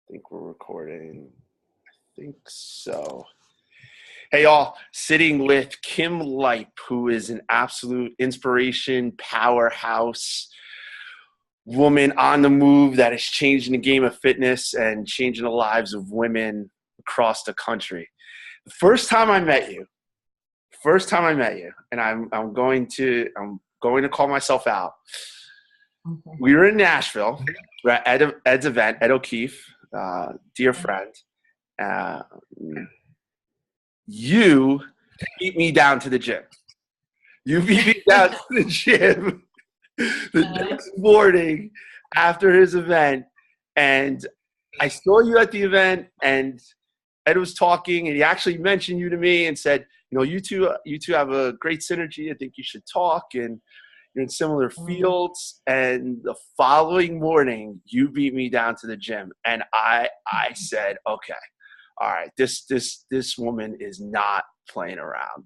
think we're recording. I think so. Hey, y'all, sitting with Kim Lipe, who is an absolute inspiration, powerhouse woman on the move that is changing the game of fitness and changing the lives of women across the country. The first time I met you, and I'm going to call myself out. Okay. We were in Nashville. We're at Ed's event, Ed O'Keefe, dear friend. You beat me down to the gym. You beat me down to the gym the next morning after his event. And I saw you at the event, and Ed was talking, and he actually mentioned you to me and said, you two have a great synergy. I think you should talk, and you're in similar fields. And the following morning, you beat me down to the gym, and I said, okay, all right, this woman is not playing around.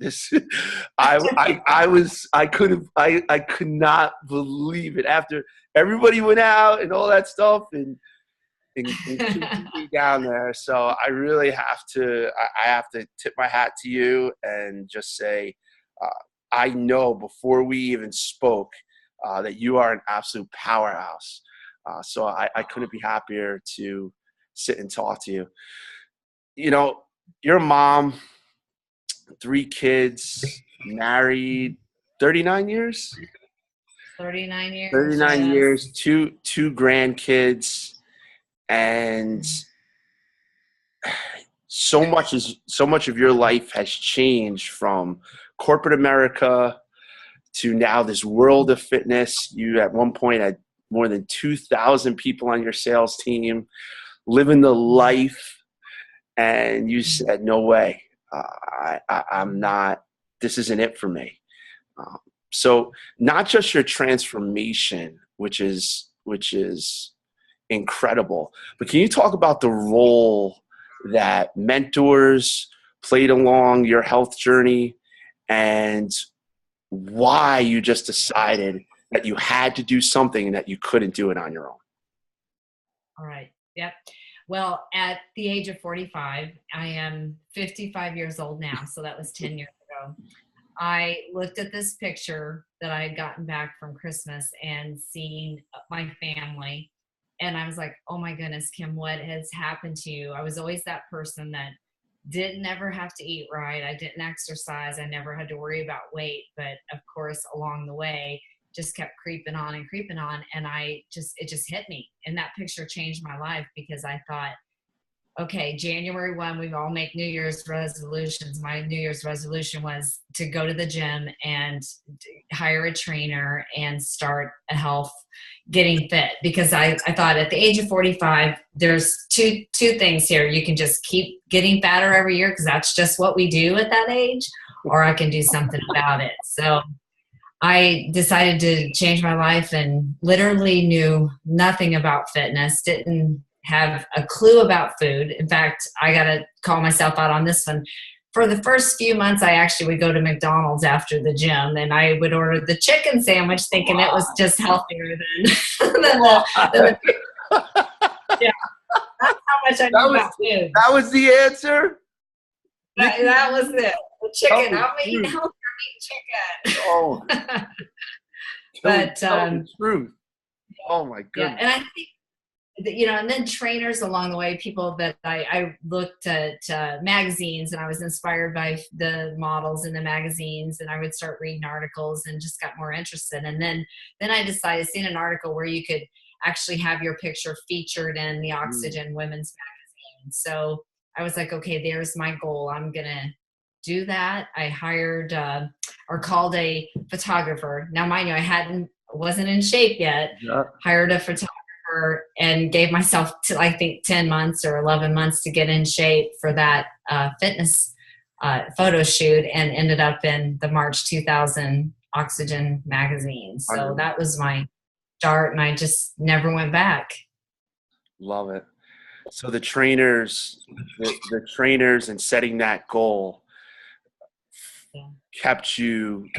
I could not believe it after everybody went out and all that stuff, and she beat me down there. So I really have to tip my hat to you and just say, I know before we even spoke that you are an absolute powerhouse. So I couldn't be happier to sit and talk to you. You're a mom, 3 kids, married, 39 years? 39 years. 39 yes. years, two grandkids, and so much of your life has changed from corporate America to now this world of fitness. You at one point had more than 2,000 people on your sales team, living the life, and you said, no way, I'm not, this isn't it for me. So not just your transformation, which is incredible, but can you talk about the role that mentors played along your health journey, and why you just decided that you had to do something and that you couldn't do it on your own? All right. Yep. Well, at the age of 45, I am 55 years old now. So that was 10 years ago. I looked at this picture that I had gotten back from Christmas and seen my family. And I was like, oh my goodness, Kim, what has happened to you? I was always that person that didn't ever have to eat right. I didn't exercise. I never had to worry about weight. But of course, along the way, just kept creeping on. And it just hit me. And that picture changed my life, because I thought, okay, January 1, we all make New Year's resolutions. My New Year's resolution was to go to the gym and hire a trainer and start getting fit, because I thought at the age of 45, there's two things here. You can just keep getting fatter every year, because that's just what we do at that age, or I can do something about it. So I decided to change my life and literally knew nothing about fitness, didn't have a clue about food. In fact, I got to call myself out on this one. For the first few months, I actually would go to McDonald's after the gym, and I would order the chicken sandwich thinking it was just healthier than the yeah. That's how much I knew about food. That was the answer? That was it. The chicken. I'm eating healthier meat chicken. Oh. But the truth. Oh my goodness. Yeah, and I think, and then trainers along the way, people that I looked at magazines, and I was inspired by the models in the magazines, and I would start reading articles and just got more interested. And then I decided, seeing an article where you could actually have your picture featured in the Oxygen Women's magazine. So I was like, okay, there's my goal. I'm going to do that. I hired or called a photographer. Now, mind you, I wasn't in shape yet. Yeah. Hired a photographer and gave myself I think 10 months or 11 months to get in shape for that fitness photo shoot, and ended up in the March 2000 Oxygen magazine. So that was my start, and I just never went back. Love it. So the trainers and setting that goal kept you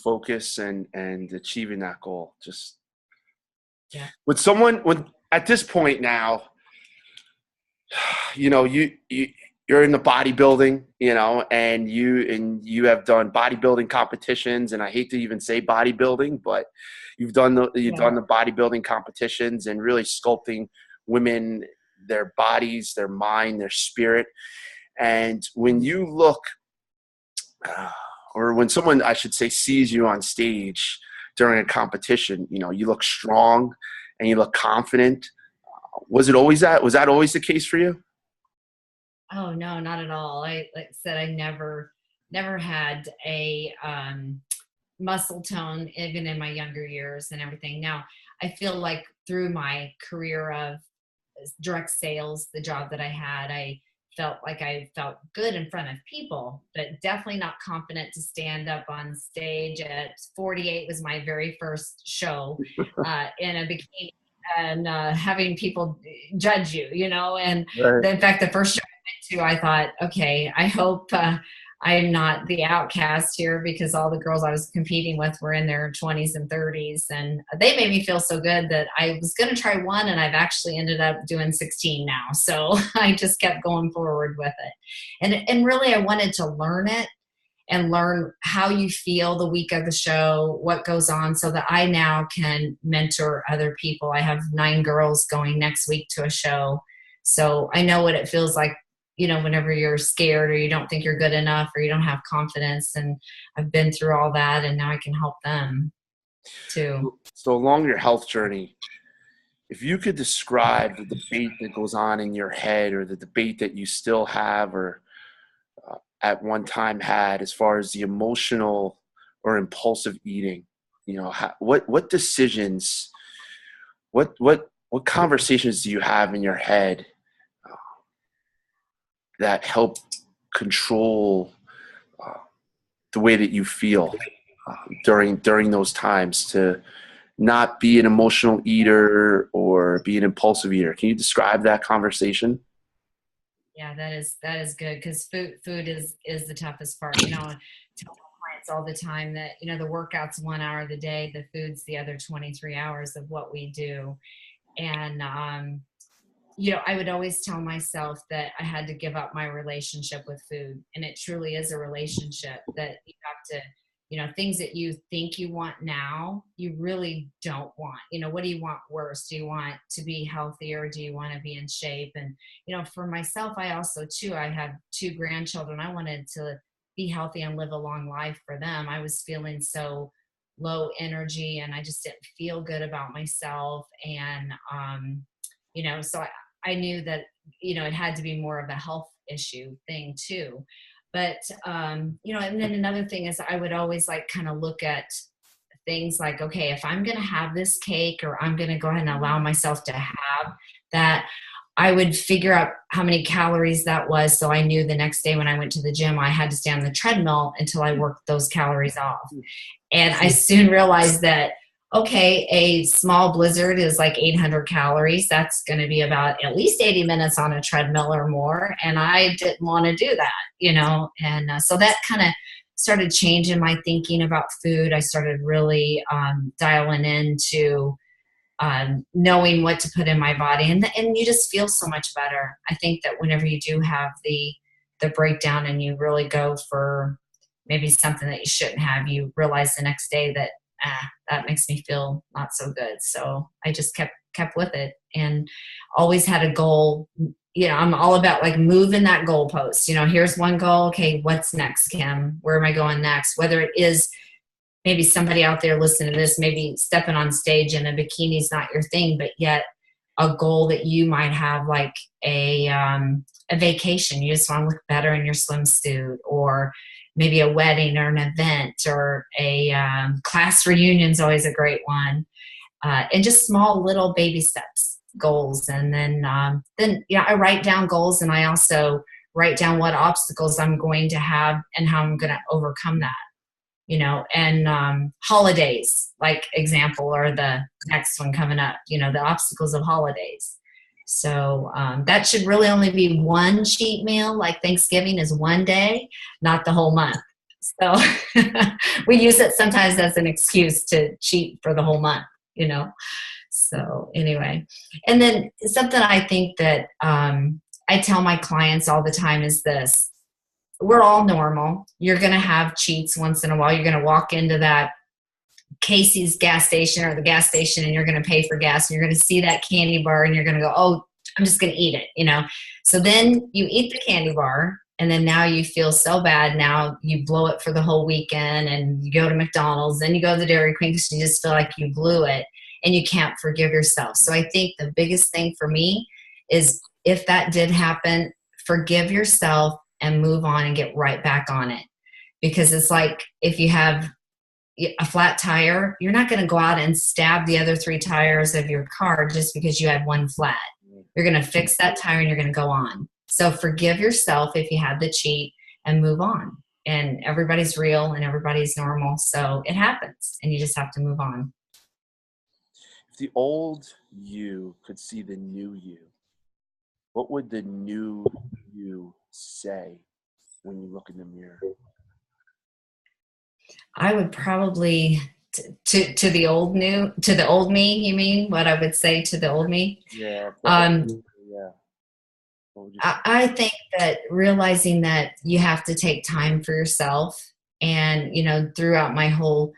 focused and achieving that goal. Just yeah. Would at this point now, you know, you're in the bodybuilding, you know, and you have done bodybuilding competitions, and I hate to even say bodybuilding, but you've Yeah. done the bodybuilding competitions and really sculpting women, their bodies, their mind, their spirit. And when you look, uh, or when someone, I should say, sees you on stage during a competition, you know, you look strong and you look confident. Was that always the case for you? Oh no, not at all. Like I said, I never had a muscle tone even in my younger years and everything. Now, I feel like through my career of direct sales, the job that I had, I felt like I felt good in front of people, but definitely not confident to stand up on stage. At 48 was my very first show in a bikini, and having people judge you, you know. And Right. in fact, the first show I went to, I thought, okay, I hope I'm not the outcast here, because all the girls I was competing with were in their 20s and 30s, and they made me feel so good that I was going to try one, and I've actually ended up doing 16 now. So I just kept going forward with it. And really I wanted to learn it and learn how you feel the week of the show, what goes on, so that I now can mentor other people. I have 9 girls going next week to a show. So I know what it feels like, you know, whenever you're scared or you don't think you're good enough or you don't have confidence. And I've been through all that, and now I can help them too. So along your health journey, if you could describe the debate that goes on in your head, or the debate that you still have, or at one time had, as far as the emotional or impulsive eating, you know, what decisions, what conversations do you have in your head that help control uh, the way that you feel during those times, to not be an emotional eater or be an impulsive eater? Can you describe that conversation? Yeah, that is good, because food is the toughest part. You know, I tell my clients all the time that, you know, the workout's 1 hour of the day, the food's the other 23 hours of what we do. And you know, I would always tell myself that I had to give up my relationship with food. And it truly is a relationship that you have to, you know, things that you think you want now, you really don't want. You know, what do you want worse? Do you want to be healthier? Do you want to be in shape? And, you know, for myself, I also, too, I have 2 grandchildren. I wanted to be healthy and live a long life for them. I was feeling so low energy, and I just didn't feel good about myself. And, you know, so I knew that, you know, it had to be more of a health issue thing too. But, you know, and then another thing is I would always like kind of look at things like, okay, if I'm going to have this cake, or I'm going to go ahead and allow myself to have that, I would figure out how many calories that was. So I knew the next day when I went to the gym, I had to stay on the treadmill until I worked those calories off. And I soon realized that, okay, a small blizzard is like 800 calories. That's going to be about at least 80 minutes on a treadmill or more. And I didn't want to do that, you know. And so that kind of started changing my thinking about food. I started really dialing into knowing what to put in my body. And you just feel so much better. I think that whenever you do have the breakdown and you really go for maybe something that you shouldn't have, you realize the next day that that makes me feel not so good. So I just kept with it, and always had a goal. You know, I'm all about like moving that goalpost. You know, here's one goal. Okay, what's next, Kim? Where am I going next? Whether it is maybe somebody out there listening to this, maybe stepping on stage in a bikini is not your thing, but yet a goal that you might have, like a vacation. You just want to look better in your swimsuit, or maybe a wedding or an event, or a class reunion is always a great one. And just small little baby steps, goals. And then yeah, I write down goals, and I also write down what obstacles I'm going to have and how I'm going to overcome that. You know, and holidays, like example, or the next one coming up, you know, the obstacles of holidays. So that should really only be one cheat meal. Like Thanksgiving is one day, not the whole month. So we use it sometimes as an excuse to cheat for the whole month, you know. So anyway, and then something I think that I tell my clients all the time is this: we're all normal. You're going to have cheats once in a while. You're going to walk into that Casey's gas station or the gas station and you're going to pay for gas, and you're going to see that candy bar and you're going to go, oh, I'm just going to eat it, you know? So then you eat the candy bar, and then now you feel so bad. Now you blow it for the whole weekend, and you go to McDonald's, then you go to the Dairy Queen because you just feel like you blew it and you can't forgive yourself. So I think the biggest thing for me is, if that did happen, forgive yourself and move on and get right back on it. Because it's like, if you have a flat tire, you're not going to go out and stab the other 3 tires of your car just because you had one flat. You're going to fix that tire and you're going to go on. So forgive yourself if you had the cheat and move on. And everybody's real and everybody's normal. So it happens and you just have to move on. If the old you could see the new you, what would the new you say when you look in the mirror? I would probably to the old me. You mean what I would say to the old me? Yeah. Yeah. I think that realizing that you have to take time for yourself, and, you know, throughout my whole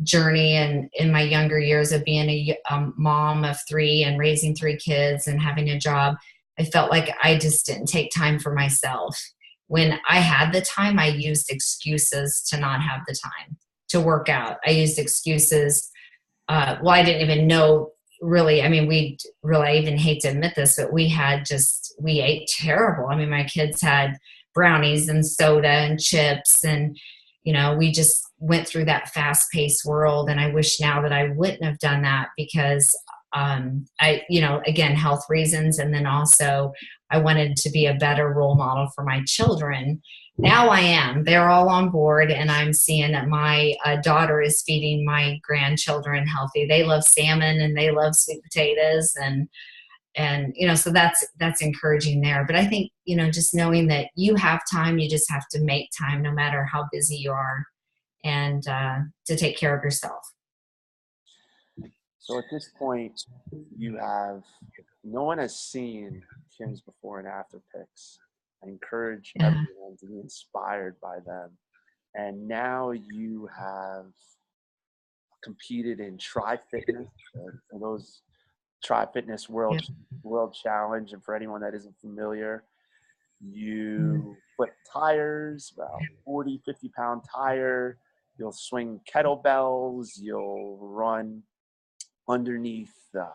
journey and in my younger years of being a mom of 3 and raising 3 kids and having a job, I felt like I just didn't take time for myself. When I had the time, I used excuses to not have the time to work out. I used excuses. Well, I didn't even know, really. I mean, I even hate to admit this, but we ate terrible. I mean, my kids had brownies and soda and chips, and, you know, we just went through that fast-paced world. And I wish now that I wouldn't have done that, because again, health reasons. And then also I wanted to be a better role model for my children. Now I am. They're all on board, and I'm seeing that my daughter is feeding my grandchildren healthy. They love salmon and they love sweet potatoes, and you know, so that's encouraging there. But I think, you know, just knowing that you have time, you just have to make time no matter how busy you are, and to take care of yourself. So at this point, no one has seen Kim's before and after pics. I encourage everyone to be inspired by them. And now you have competed in Tri Fitness, for those Tri Fitness World Challenge. And for anyone that isn't familiar, you flip tires, about 40, 50-pound tire. You'll swing kettlebells. You'll run underneath a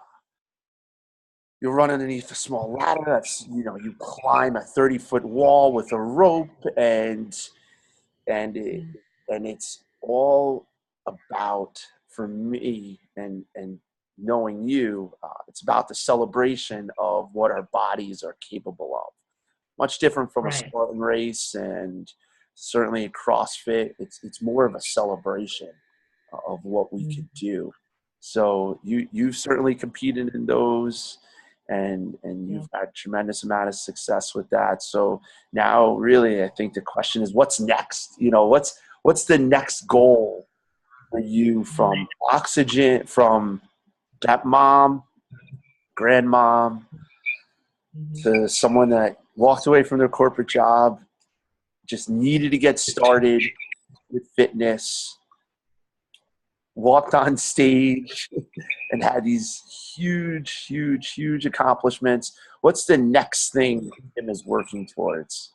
small ladder. That's, you know, you climb a 30-foot wall with a rope, and it's all about, for me, and knowing you, it's about the celebration of what our bodies are capable of. Much different from a Spartan race, and certainly CrossFit. It's more of a celebration of what we could do. So you've certainly competed in those, and you've had tremendous amount of success with that. So now, really, I think the question is, what's next? You know, what's the next goal for you, from Oxygen, from that mom, grandmom, to someone that walked away from their corporate job, just needed to get started with fitness, walked on stage and had these huge accomplishments. What's the next thing Kim is working towards?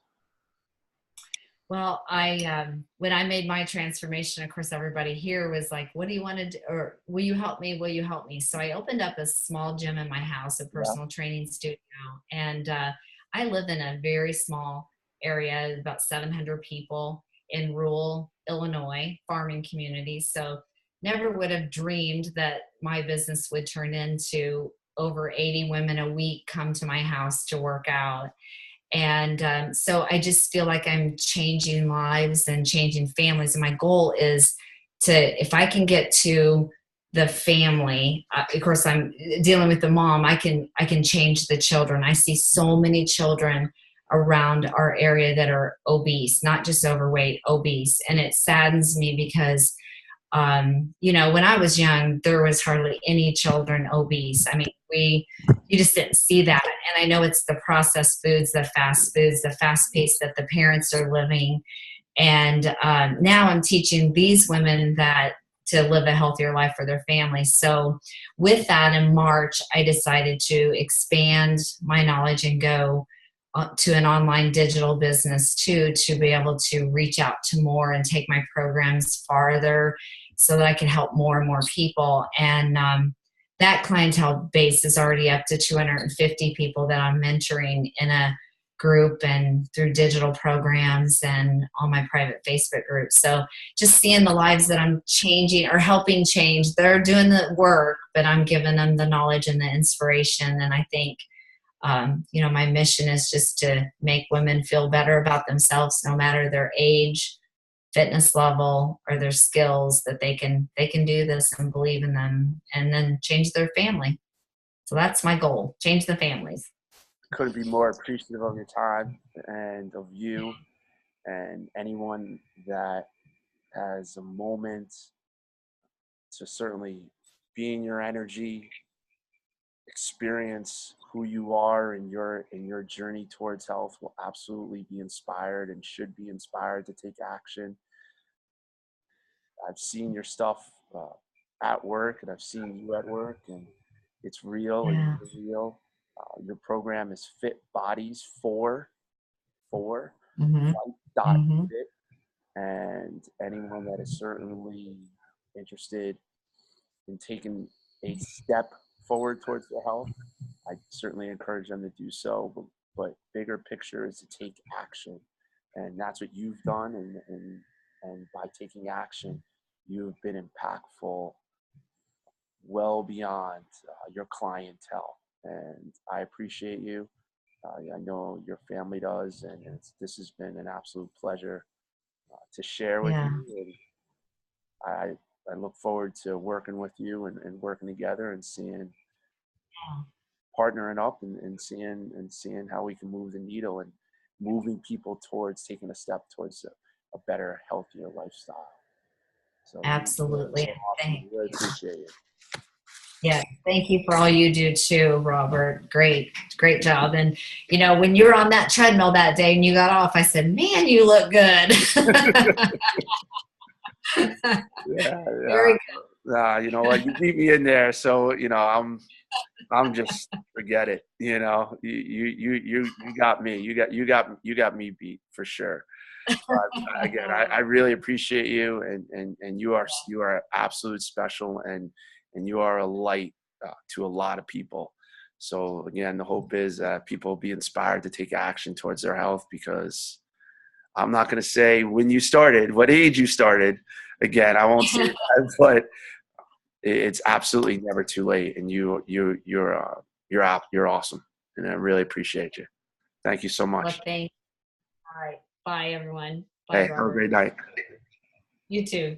Well, when I made my transformation, of course, everybody here was like, what do you want to do? Or will you help me? Will you help me? So I opened up a small gym in my house, a personal training studio. And I live in a very small area, about 700 people in rural Illinois, farming communities. So never would have dreamed that my business would turn into over 80 women a week come to my house to work out. And so I just feel like I'm changing lives and changing families. And my goal is if I can get to the family, of course I'm dealing with the mom, I can change the children. I see so many children around our area that are obese, not just overweight, obese. And it saddens me because, you know, when I was young, there was hardly any children obese. I mean, you just didn't see that. And I know it's the processed foods, the fast pace that the parents are living. And now I'm teaching these women that to live a healthier life for their families. So with that, in March, I decided to expand my knowledge and go to an online digital business too, to be able to reach out to more and take my programs farther so that I can help more and more people. And that clientele base is already up to 250 people that I'm mentoring in a group and through digital programs and on my private Facebook group. So just seeing the lives that I'm changing or helping change, they're doing the work, but I'm giving them the knowledge and the inspiration. And I think, you know, my mission is just to make women feel better about themselves, no matter their age, fitness level, or their skills, that they can do this and believe in them, and then change their family. So that's my goal, change the families. Couldn't be more appreciative of your time and of you and anyone that has a moment to certainly be in your energy, experience who you are in your journey towards health will absolutely be inspired and should be inspired to take action. I've seen your stuff at work, and I've seen you at work, and it's real, and you're real. Your program is Fit Bodies for Mm-hmm. Mm-hmm. Fit, and anyone that is certainly interested in taking a step forward towards their health, I certainly encourage them to do so. But bigger picture is to take action, and that's what you've done. And by taking action, you've been impactful well beyond your clientele. And I appreciate you. I know your family does, and this has been an absolute pleasure to share with you. And I look forward to working with you and working together and seeing, partnering up and seeing how we can move the needle and moving people towards taking a step towards a better, healthier lifestyle. So Absolutely. so awesome. I really appreciate it. Yeah, thank you for all you do too, Robert. Great job. And you know, when you were on that treadmill that day and you got off, I said, "Man, you look good." Yeah. Very good. You know what? You beat me in there, so you know I'm just forget it. You know, you got me. You got me beat for sure. But again, I really appreciate you, and you are absolute special, and you are a light to a lot of people. So again, the hope is that people be inspired to take action towards their health, because I'm not going to say when you started, what age you started. Again, I won't say that, but it's absolutely never too late. And you're awesome, and I really appreciate you. Thank you so much. Well, thanks. All right. Bye, everyone. Bye, Hey, Robert. have a great night. You too.